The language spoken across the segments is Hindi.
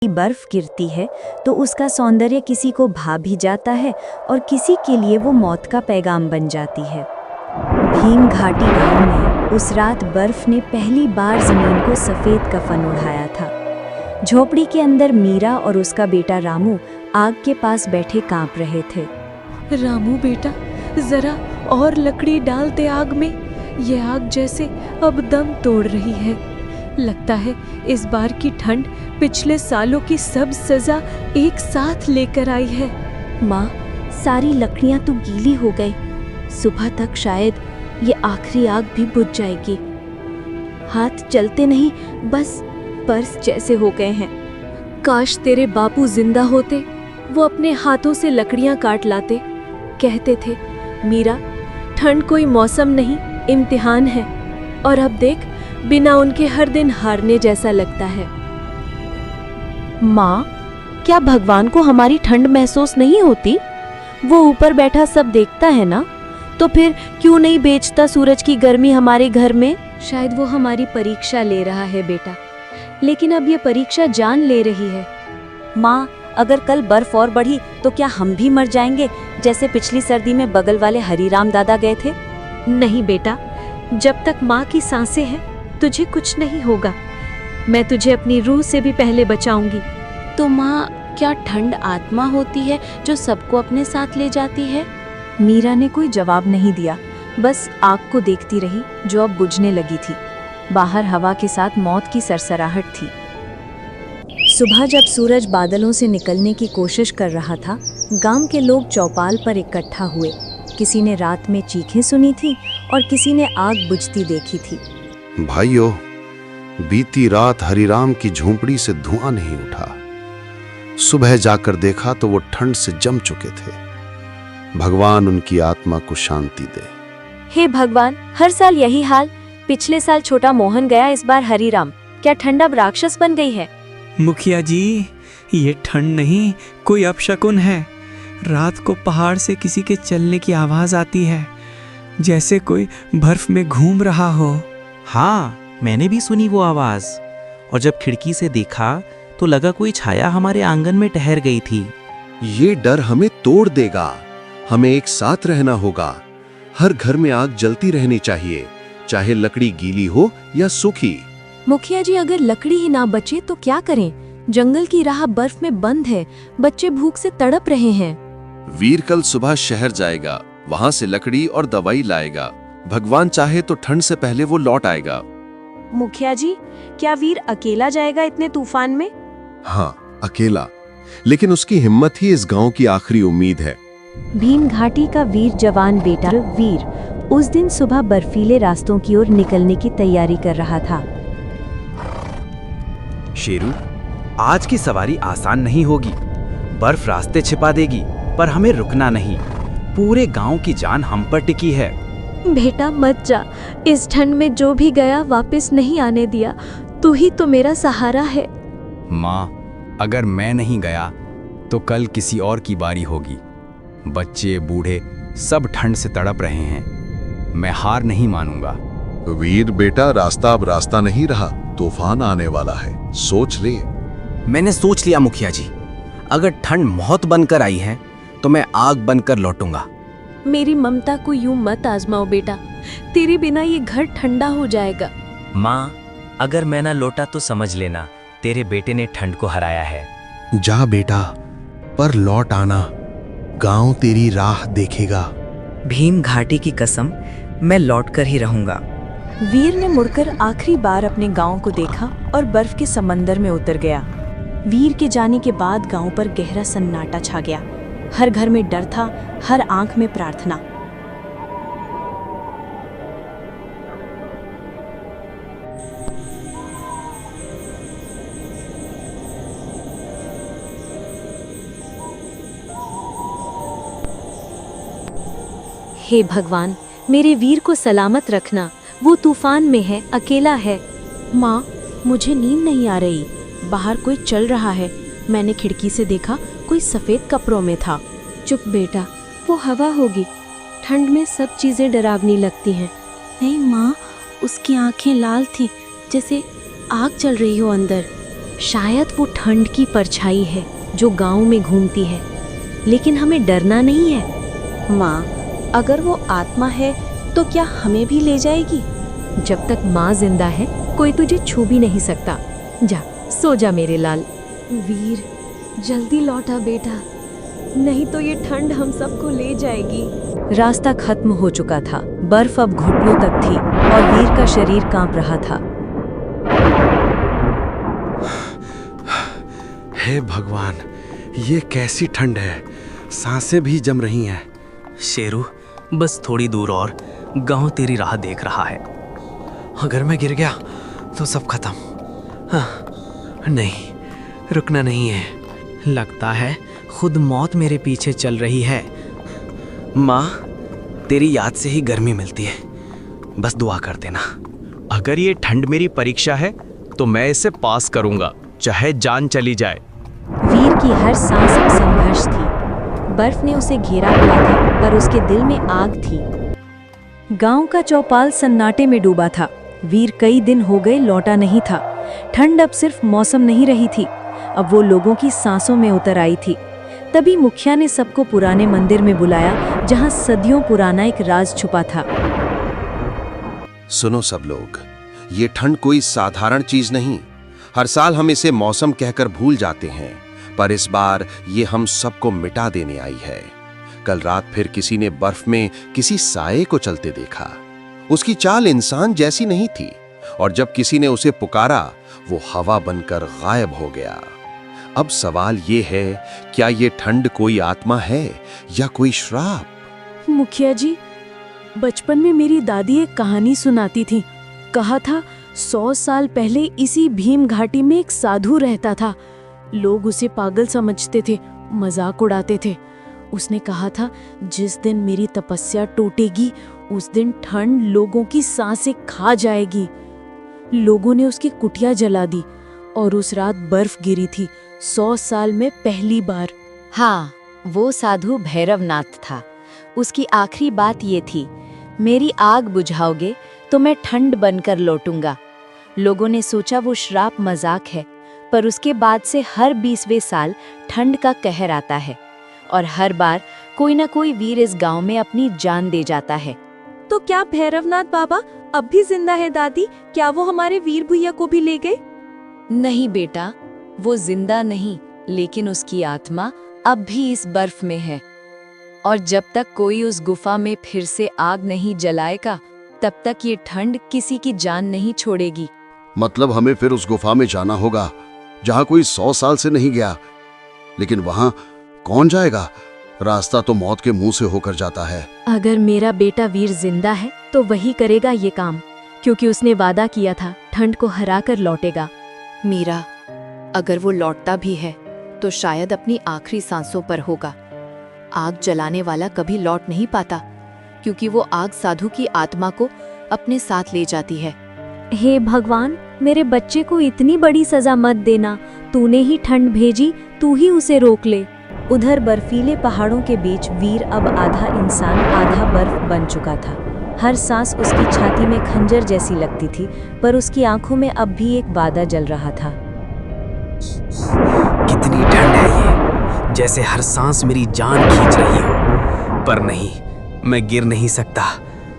बर्फ गिरती है तो उसका सौंदर्य किसी को भा भी जाता है और किसी के लिए वो मौत का पैगाम बन जाती है। भीम घाटी गांव में उस रात बर्फ ने पहली बार जमीन को सफेद कफन ओढ़ाया था। झोपड़ी के अंदर मीरा और उसका बेटा रामू आग के पास बैठे कांप रहे थे। रामू बेटा, जरा और लकड़ी डालते आग में। ये आग जैसे अब दम तोड़ रही है। लगता है इस बार की ठंड पिछले सालों की सब सजा एक साथ लेकर आई है। माँ, सारी लकड़ियाँ तो गीली हो गई। सुबह तक शायद ये आखिरी आग भी बुझ जाएगी। हाथ चलते नहीं, बस पर्स जैसे हो गए हैं। काश तेरे बापू जिंदा होते, वो अपने हाथों से लकड़ियाँ काट लाते। कहते थे, मीरा, ठंड कोई मौसम नहीं, इम्तिहान है। और अब देख, बिना उनके हर दिन हारने जैसा लगता है। माँ, क्या भगवान को हमारी ठंड महसूस नहीं होती? वो ऊपर बैठा सब देखता है ना, तो फिर क्यों नहीं बेचता सूरज की गर्मी हमारे घर में? शायद वो हमारी परीक्षा ले रहा है बेटा, लेकिन अब ये परीक्षा जान ले रही है। माँ, अगर कल बर्फ और बढ़ी तो क्या हम भी मर जाएंगे, जैसे पिछली सर्दी में बगल वाले हरीराम दादा गए थे? नहीं बेटा, जब तक माँ की सांसें हैं तुझे कुछ नहीं होगा। मैं तुझे अपनी रूह से भी पहले बचाऊंगी। तो माँ, क्या ठंड आत्मा होती है जो सबको अपने साथ ले जाती है? मीरा ने कोई जवाब नहीं दिया, बस आग को देखती रही जो अब बुझने लगी थी। बाहर हवा के साथ मौत की सरसराहट थी। सुबह जब सूरज बादलों से निकलने की कोशिश कर रहा था, गांव के लोग चौपाल पर इकट्ठा हुए। किसी ने रात में चीखें सुनी थी और किसी ने आग बुझती देखी थी। भाइयों, बीती रात हरिराम की झोंपड़ी से धुआं नहीं उठा। सुबह जाकर देखा तो वो ठंड से जम चुके थे। भगवान उनकी आत्मा को शांति दे। हे भगवान, हर साल यही हाल। पिछले साल छोटा मोहन गया, इस बार हरिराम। क्या ठंड अब राक्षस बन गई है? मुखिया जी, ये ठंड नहीं, कोई अपशकुन है। रात को पहाड़ से किसी के चलने की आवाज आती है, जैसे कोई बर्फ में घूम रहा हो। हाँ, मैंने भी सुनी वो आवाज, और जब खिड़की से देखा तो लगा कोई छाया हमारे आंगन में ठहर गई थी। ये डर हमें तोड़ देगा। हमें एक साथ रहना होगा। हर घर में आग जलती रहनी चाहिए, चाहे लकड़ी गीली हो या सूखी। मुखिया जी, अगर लकड़ी ही ना बचे तो क्या करें? जंगल की राह बर्फ में बंद है, बच्चे भूख से तड़प रहे हैं। वीर कल सुबह शहर जाएगा, वहां से लकड़ी और दवाई लाएगा। भगवान चाहे तो ठंड से पहले वो लौट आएगा। मुखिया जी, क्या वीर अकेला जाएगा इतने तूफान में? हाँ, अकेला, लेकिन उसकी हिम्मत ही इस गांव की आखिरी उम्मीद है। भीम घाटी का वीर जवान बेटा वीर उस दिन सुबह बर्फीले रास्तों की ओर निकलने की तैयारी कर रहा था। शेरू, आज की सवारी आसान नहीं होगी। बर्फ रास्ते छिपा देगी, पर हमें रुकना नहीं। पूरे गांव की जान हम पर टिकी है। बेटा मत जा, इस ठंड में जो भी गया वापस नहीं आने दिया। तू ही तो मेरा सहारा है। माँ, अगर मैं नहीं गया तो कल किसी और की बारी होगी। बच्चे बूढ़े सब ठंड से तड़प रहे हैं। मैं हार नहीं मानूंगा। वीर बेटा, रास्ता अब रास्ता नहीं रहा, तूफान आने वाला है, सोच ले। मैंने सोच लिया मुखिया जी, अगर ठंड मौत बनकर आई है तो मैं आग बनकर लौटूंगा। मेरी ममता को यूं मत आजमाओ बेटा, तेरे बिना ये घर ठंडा हो जाएगा। माँ, अगर मैं ना लौटा तो समझ लेना तेरे बेटे ने ठंड को हराया है। जा बेटा, पर लौट आना। गांव तेरी राह देखेगा। भीम घाटी की कसम, मैं लौटकर ही रहूंगा। वीर ने मुड़कर आखिरी बार अपने गांव को देखा और बर्फ के समंदर में उतर गया। वीर के जाने के बाद गांव पर गहरा सन्नाटा छा गया। हर घर में डर था, हर आंख में प्रार्थना। हे भगवान, मेरे वीर को सलामत रखना। वो तूफान में है, अकेला है। माँ, मुझे नींद नहीं आ रही। बाहर कोई चल रहा है। मैंने खिड़की से देखा, कोई सफेद कपड़ों में था। चुप बेटा, वो हवा होगी। ठंड में सब चीजें डरावनी लगती हैं। नहीं माँ, उसकी आंखें लाल थी, जैसे आग चल रही हो अंदर। शायद वो ठंड की परछाई है जो गांव में घूमती है, लेकिन हमें डरना नहीं है। माँ, अगर वो आत्मा है तो क्या हमें भी ले जाएगी? जब तक माँ जिंदा है कोई तुझे छू भी नहीं सकता। जा सो जा मेरे लाल। वीर, जल्दी लौटा बेटा, नहीं तो ये ठंड हम सबको ले जाएगी। रास्ता खत्म हो चुका था। बर्फ अब घुटनों तक थी और वीर का शरीर कांप रहा था। हे भगवान, ये कैसी ठंड है, सांसें भी जम रही हैं। शेरू, बस थोड़ी दूर और गांव तेरी राह देख रहा है। अगर मैं गिर गया तो सब खत्म। हाँ, नहीं, रुकना नहीं है। लगता है खुद मौत मेरे पीछे चल रही है। माँ, तेरी याद से ही गर्मी मिलती है, बस दुआ कर देना। अगर ये ठंड मेरी परीक्षा है तो मैं इसे पास करूंगा, चाहे जान चली जाए। वीर की हर सांस एक संघर्ष थी। बर्फ ने उसे घेरा हुआ था पर उसके दिल में आग थी। गांव का चौपाल सन्नाटे में डूबा था। वीर कई दिन हो गए लौटा नहीं था। ठंड अब सिर्फ मौसम नहीं रही थी, अब वो लोगों की सांसों में उतर आई थी। तभी मुखिया ने सबको पुराने मंदिर में बुलाया, जहां सदियों पुराना एक राज छुपा था। सुनो सब लोग, ये ठंड कोई साधारण चीज नहीं। हर साल हम इसे मौसम कहकर भूल जाते हैं, पर इस बार ये हम सबको मिटा देने आई है। कल रात फिर किसी ने बर्फ में किसी साये को चलते देखा। उसकी चाल इंसान जैसी नहीं थी, और जब किसी ने उसे पुकारा वो हवा बनकर गायब हो गया। अब सवाल ये है, क्या ये ठंड कोई आत्मा है या कोई श्राप? मुखिया जी, बचपन में मेरी दादी एक कहानी सुनाती थी। कहा था 100 साल पहले इसी भीम घाटी में एक साधु रहता था। लोग उसे पागल समझते थे, मजाक उड़ाते थे। उसने कहा था, जिस दिन मेरी तपस्या टूटेगी उस दिन ठंड लोगों की सांसें खा जाएगी। लोगों ने उसकी कुटिया जला दी और उस रात बर्फ गिरी थी, 100 साल में पहली बार। हाँ, वो साधु भैरवनाथ था। उसकी आखिरी बात ये थी, मेरी आग बुझाओगे तो मैं ठंड बनकर लौटूंगा। लोगों ने सोचा वो श्राप मजाक है, पर उसके बाद से हर 20वें साल ठंड का कहर आता है और हर बार कोई ना कोई वीर इस गांव में अपनी जान दे जाता है। तो क्या भैरवनाथ बाबा अब भी जिंदा है दादी? क्या वो हमारे वीर भैया को भी ले गए? नहीं बेटा, वो जिंदा नहीं, लेकिन उसकी आत्मा अब भी इस बर्फ में है। और जब तक कोई उस गुफा में फिर से आग नहीं जलाएगा, तब तक ये ठंड किसी की जान नहीं छोड़ेगी। मतलब हमें फिर उस गुफा में जाना होगा जहां कोई 100 साल से नहीं गया। लेकिन वहां कौन जाएगा? रास्ता तो मौत के मुंह से होकर जाता है। अगर मेरा बेटा वीर जिंदा है तो वही करेगा ये काम, क्योंकि उसने वादा किया था ठंड को हराकर लौटेगा। मीरा, अगर वो लौटता भी है तो शायद अपनी आखिरी सांसों पर होगा। आग जलाने वाला कभी लौट नहीं पाता, क्योंकि वो आग साधु की आत्मा को अपने साथ ले जाती है। हे भगवान, मेरे बच्चे को इतनी बड़ी सजा मत देना। तूने ही ठंड भेजी, तू ही उसे रोक ले। उधर बर्फीले पहाड़ों के बीच वीर अब आधा इंसान आधा बर्फ बन चुका था। हर सांस उसकी छाती में खंजर जैसी लगती थी, पर उसकी आंखों में अब भी एक वादा जल रहा था। कितनी ठंड है ये, जैसे हर सांस मेरी जान खींच रही हो। पर नहीं, मैं गिर नहीं सकता।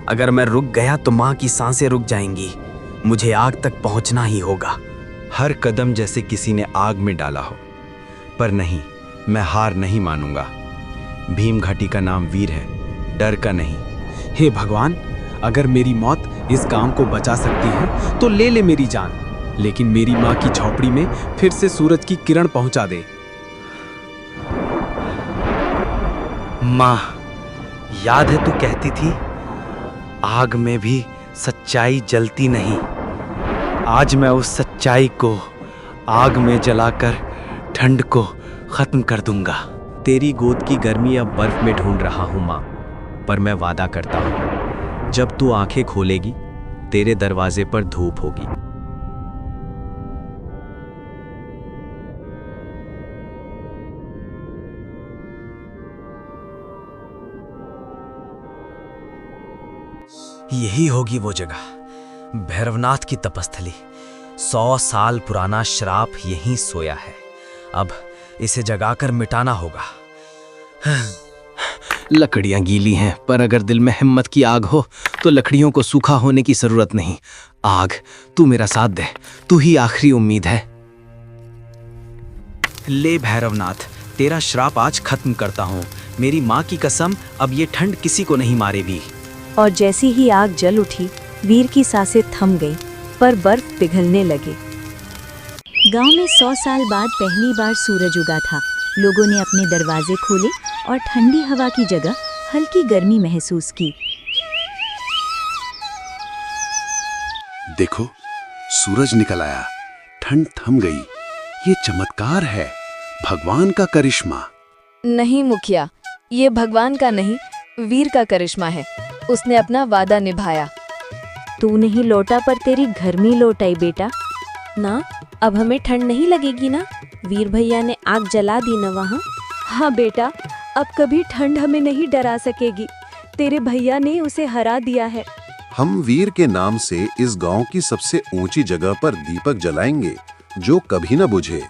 अगर मैं रुक गया तो माँ की सांसें रुक जाएंगी। मुझे आग तक पहुंचना ही होगा। हर कदम जैसे किसी ने आग में डाला हो। पर नहीं, मैं हार नहीं मानूंगा। भीम घाटी का नाम वीर है, डर का नहीं। हे भगवान, अगर मेरी मौत इस गांव को बचा सकती है तो ले ले मेरी जान, लेकिन मेरी माँ की झोपड़ी में फिर से सूरज की किरण पहुंचा दे। माँ, याद है तू कहती थी, आग में भी सच्चाई जलती नहीं। आज मैं उस सच्चाई को आग में जलाकर ठंड को खत्म कर दूंगा। तेरी गोद की गर्मी अब बर्फ में ढूंढ रहा हूं माँ, पर मैं वादा करता हूं, जब तू आंखें खोलेगी तेरे दरवाजे पर धूप होगी। यही होगी वो जगह, भैरवनाथ की तपस्थली। 100 साल पुराना श्राप यहीं सोया है। अब इसे जगाकर मिटाना होगा। लकड़ियां गीली हैं, पर अगर दिल में हिम्मत की आग हो तो लकड़ियों को सूखा होने की जरूरत नहीं। आग, तू मेरा साथ दे, तू ही आखिरी उम्मीद है। ले भैरवनाथ, तेरा श्राप आज खत्म करता हूँ। मेरी माँ की कसम, अब ये ठंड किसी को नहीं मारेगी। और जैसी ही आग जल उठी, वीर की सांसें थम गईं, पर बर्फ पिघलने लगे। गांव में 100 साल बाद पहली बार सूरज उगा था। लोगों ने अपने दरवाजे खोले और ठंडी हवा की जगह हल्की गर्मी महसूस की। देखो, सूरज निकल आया, ठंड थम गई। ये चमत्कार है, भगवान का करिश्मा। नहीं मुखिया, ये भगवान का नहीं, वीर का करिश्मा है। उसने अपना वादा निभाया। तू नहीं लौटा पर तेरी गर्मी लौट आई बेटा। ना, अब हमें ठंड नहीं लगेगी ना? वीर भैया ने आग जला दी ना वहाँ। हाँ बेटा, अब कभी ठंड हमें नहीं डरा सकेगी। तेरे भैया ने उसे हरा दिया है। हम वीर के नाम से इस गांव की सबसे ऊंची जगह पर दीपक जलाएंगे, जो कभी न बुझे।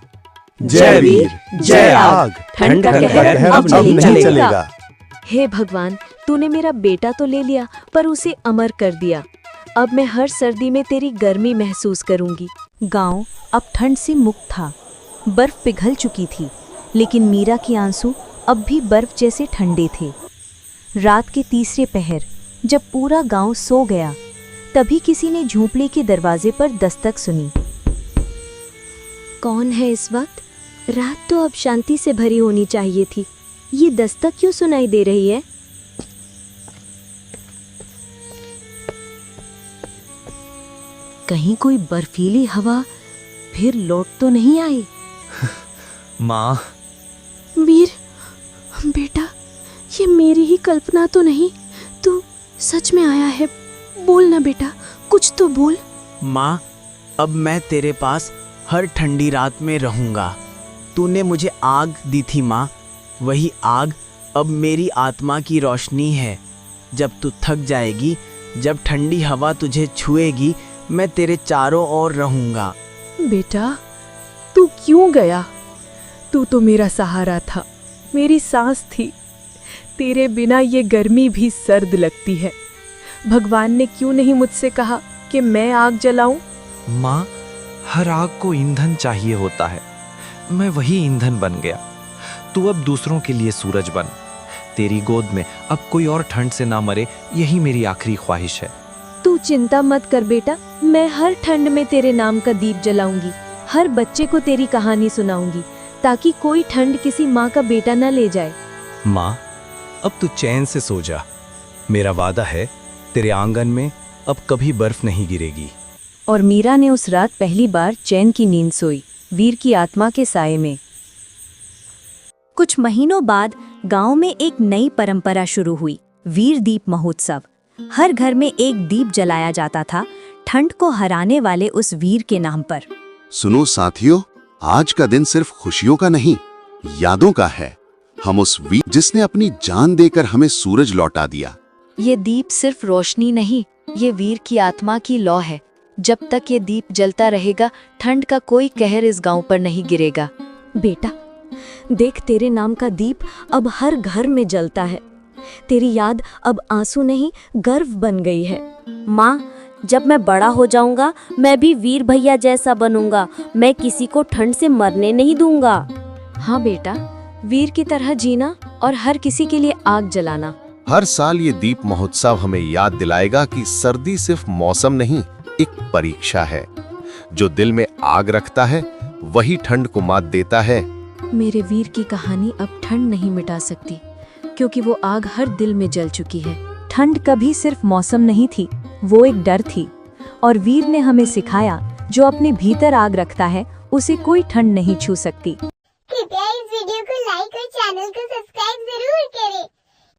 जय वीर, जय आग, ठंड का कहर अब नहीं चलेगा। हे भगवान, तूने मेरा बेटा तो ले लिया, पर उसे अमर कर दिया। अब मैं हर सर्दी में तेरी गर्मी महसूस करूंगी। गांव अब ठंड से मुक्त था। बर्फ पिघल चुकी थी, लेकिन मीरा के आंसू अब भी बर्फ जैसे ठंडे थे। रात के तीसरे पहर जब पूरा गांव सो गया, तभी किसी ने झोंपड़ी के दरवाजे पर दस्तक सुनी। कौन है इस वक्त? रात तो अब शांति से भरी होनी चाहिए थी। ये दस्तक क्यों सुनाई दे रही है? कहीं कोई बर्फीली हवा फिर लौट तो नहीं आई? माँ, वीर बेटा, ये मेरी ही कल्पना तो नहीं, तू सच में आया है। बोल ना बेटा, कुछ तो बोल। माँ, अब मैं तेरे पास हर ठंडी रात में रहूंगा। तूने मुझे आग दी थी माँ, वही आग अब मेरी आत्मा की रोशनी है। जब तू थक जाएगी, जब ठंडी हवा तुझे छुएगी, मैं तेरे चारों ओर रहूंगा। बेटा, तू क्यों गया? तू तो मेरा सहारा था, मेरी सांस थी। तेरे बिना ये गर्मी भी सर्द लगती है। भगवान ने क्यों नहीं मुझसे कहा कि मैं आग जलाऊं? माँ, हर आग को ईंधन चाहिए होता है। मैं वही ईंधन बन गया। तू अब दूसरों के लिए सूरज बन। तेरी गोद में अब कोई और ठंड से ना मरे, यही मेरी आखिरी ख्वाहिश है। तू चिंता मत कर बेटा, मैं हर ठंड में तेरे नाम का दीप जलाऊंगी। हर बच्चे को तेरी कहानी सुनाऊंगी, ताकि कोई ठंड किसी माँ का बेटा न ले जाए। माँ, अब तू चैन से सो जा। मेरा वादा है, तेरे आंगन में अब कभी बर्फ नहीं गिरेगी। और मीरा ने उस रात पहली बार चैन की नींद सोई, वीर की आत्मा के साये में। कुछ महीनों बाद गांव में एक नई परंपरा शुरू हुई, वीर दीप महोत्सव। हर घर में एक दीप जलाया जाता था, ठंड को हराने वाले उस वीर के नाम पर। सुनो साथियों, आज का दिन सिर्फ खुशियों का नहीं, यादों का है। हम उस वीर जिसने अपनी जान देकर हमें सूरज लौटा दिया। ये दीप सिर्फ रोशनी नहीं, ये वीर की आत्मा की लौ है। जब तक ये दीप जलता रहेगा, ठंड का कोई कहर इस गांव पर नहीं गिरेगा। बेटा, देख, तेरे नाम का दीप अब हर घर में जलता है। तेरी याद अब आंसू नहीं, गर्व बन गई है। माँ, जब मैं बड़ा हो जाऊंगा, मैं भी वीर भैया जैसा बनूंगा। मैं किसी को ठंड से मरने नहीं दूंगा। हाँ बेटा, वीर की तरह जीना और हर किसी के लिए आग जलाना। हर साल ये दीप महोत्सव हमें याद दिलाएगा कि सर्दी सिर्फ मौसम नहीं, एक परीक्षा है। जो दिल में आग रखता है, वही ठंड को मात देता है। मेरे वीर की कहानी अब ठंड नहीं मिटा सकती, क्योंकि वो आग हर दिल में जल चुकी है। ठंड कभी सिर्फ मौसम नहीं थी, वो एक डर थी। और वीर ने हमें सिखाया, जो अपने भीतर आग रखता है, उसे कोई ठंड नहीं छू सकती। कृपया इस वीडियो को लाइक और चैनल को सब्सक्राइब जरूर करें।